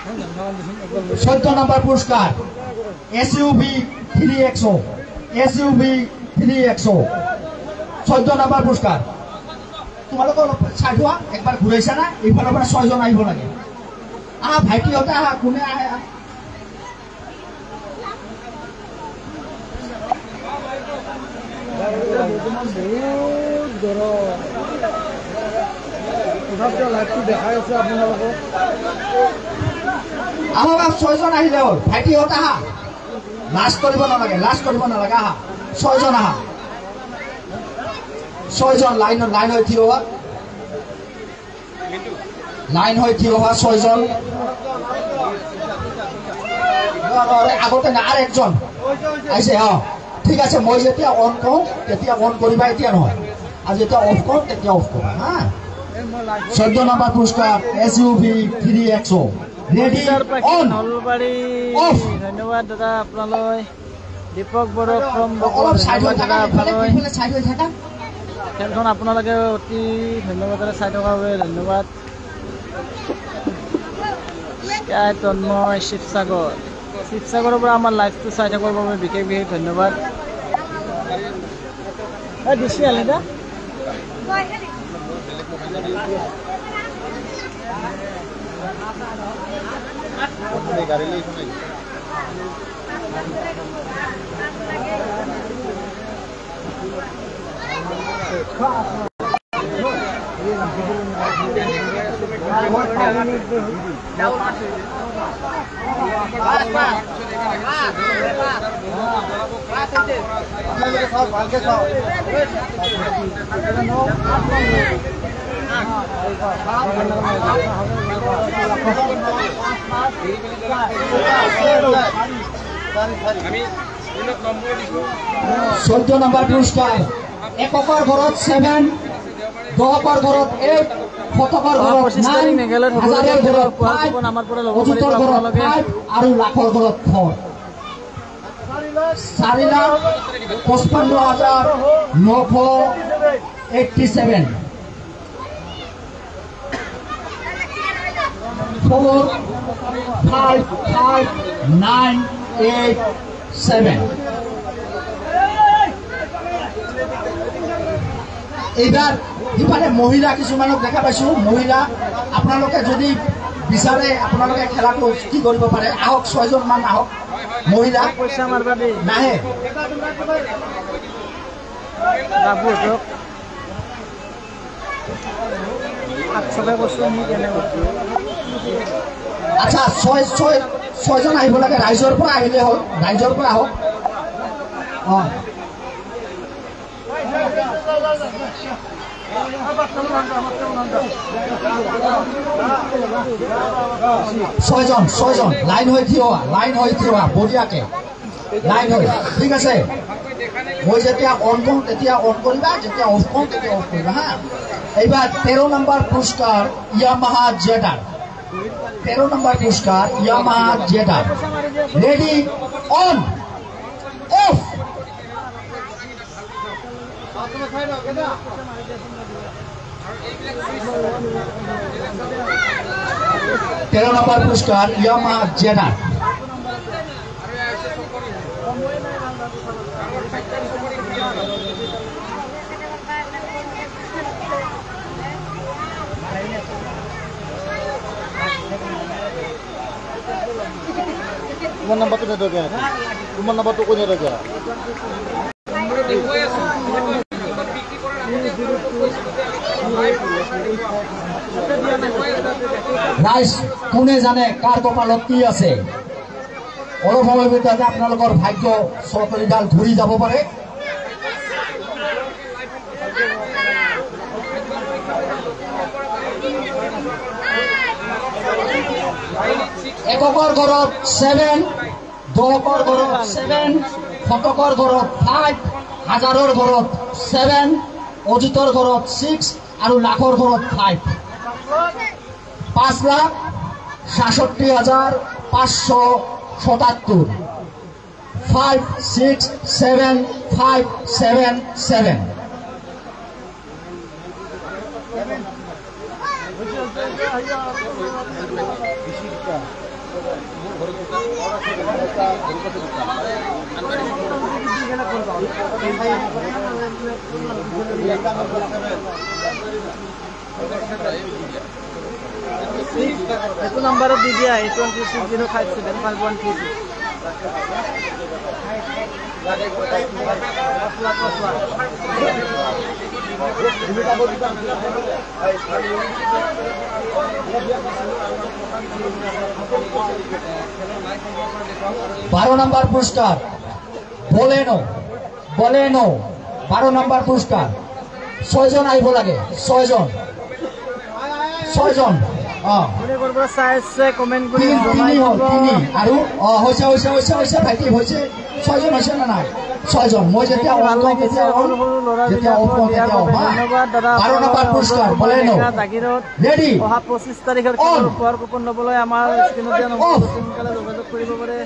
14 number পুৰস্কাৰ SUV 3XO SUV 3XO 14 number পুৰস্কাৰ তোমালোক অলপ চাই হোৱা একবাৰ ঘূৰাইছা না এইফালৰ পৰা 6 জন আহিব লাগে ভাইটিহঁতে আহা কোনে আহে আমাৰ 6 জন আহিলে হ'ল ভাইটিহঁতে আহা লাজ কৰিব নালাগে আহা 6 জন আহা 6 জন লাইন হৈ থিয় হোৱা 6 জন আগতে না আৰু একজন আহিছে ঠিক আছে মই যেতিয়া অন কৰোঁ তেতিয়া অন কৰিবা এতিয়া নহয় আৰু যেতিয়া অফ কৰোঁ তেতিয়া অফ কৰিবা হা 14 নম্বৰ পুৰস্কাৰ SUV 3XO ready on of ধন্যবাদ দাদা আপোনালৈ দীপক বড়ো ফ্ৰম আপোনালৈ খেলখন আপোনালোকে অতি ধন্যবাদেৰে চাই থকাৰ বাবে ধন্যবাদ তন্ময় শিৱসাগৰৰ পৰা আমাৰ লাইভটো চাই থকাৰ বাবে বিশেষ ধন্যবাদ দিছি আলিদা চৈধ্য নম্বৰ পুৰস্কাৰ এককৰ ঘৰত 7 দহকৰ ঘৰত 8 শতকৰ ঘৰত 9 হাজাৰৰ ঘৰত 5 অযুতৰ ঘৰত 5 আৰু লাখৰ ঘৰত 4 4,55,987 4 5 5 9 8 7 এইবাৰ ইফালে মহিলা কিছুমানক দেখা পাইছোঁ মহিলা আপোনালোকে যদি বিচাৰে আপোনালোকে খেলাটো কি কৰিব পাৰে আহক 6 জন মান আহক মহিলা পইচা মাৰবা দেই নাহে বাবুহঁতক 800 বস্তু আমি কেনে কৰিছোঁ আচ্ছা 6 জন আহিব লাগে ৰাইজৰ পৰা আহিলে হ'ল ৰাইজৰ পৰা আহক ছয় জন লাইন হৈ থিয় হোৱা বঢ়িয়াকে লাইন হৈ ঠিক আছে মই যেতিয়া অন কৰোঁ তেতিয়া অন কৰিবা যেতিয়া অফ কৰোঁ তেতিয়া অফ কৰিবা হা এইবাৰ 13 নম্বৰ পুৰস্কাৰ ইয়ামাহা জেডাৰ 13 নম্বৰ পুৰস্কাৰ ইয়ামাহা জেডাৰ ৰেডি অন অফ 13 নম্বর পুরস্কার ইয়ামাহা জেডার তোমার নাম্বার তো নেই দরকার তোমার নাম্বার তো কোন দরকার রাইজ কোনে জানে কার কপালত কি আছে অলপ সময় ভিতৰতে আপোনালোকৰ ভাগ্য চকৰিডাল ঘূৰি যাব পাৰে এককৰ ঘৰত 7 দহকৰ ঘৰত 7 শতকৰ ঘৰত 5 হাজাৰৰ ঘৰত 7 অযুতৰ ঘৰত 6 আৰু লাখৰ ঘৰত 5 5,67,577 5,6,7,5,7,7 5 এইটো নাম্বাৰত দি দিয়া 8260575132 12 নম্বৰ পুৰস্কাৰ বলেনো 12 নম্বৰ পুৰস্কাৰ 6 জন আইব লাগে 6 জন কোনে কৰবা চাই আছে কমেন্ট কৰি জনাই তিনি আৰু হৈছে ভাইটি হৈছে 6 জন হৈছে না নাই 6 জন মই যেতিয়া অন কম তেতিয়া ধন্যবাদ দাদা 12 নম্বৰ পুৰস্কাৰ বলেনো ৰেডি অহা 25 তাৰিখৰ উপহাৰ কুপন ল'বলৈ আমাৰ স্ক্ৰীনত দিয়া নম্বৰত সোনকালে যোগাযোগ কৰিব পাৰে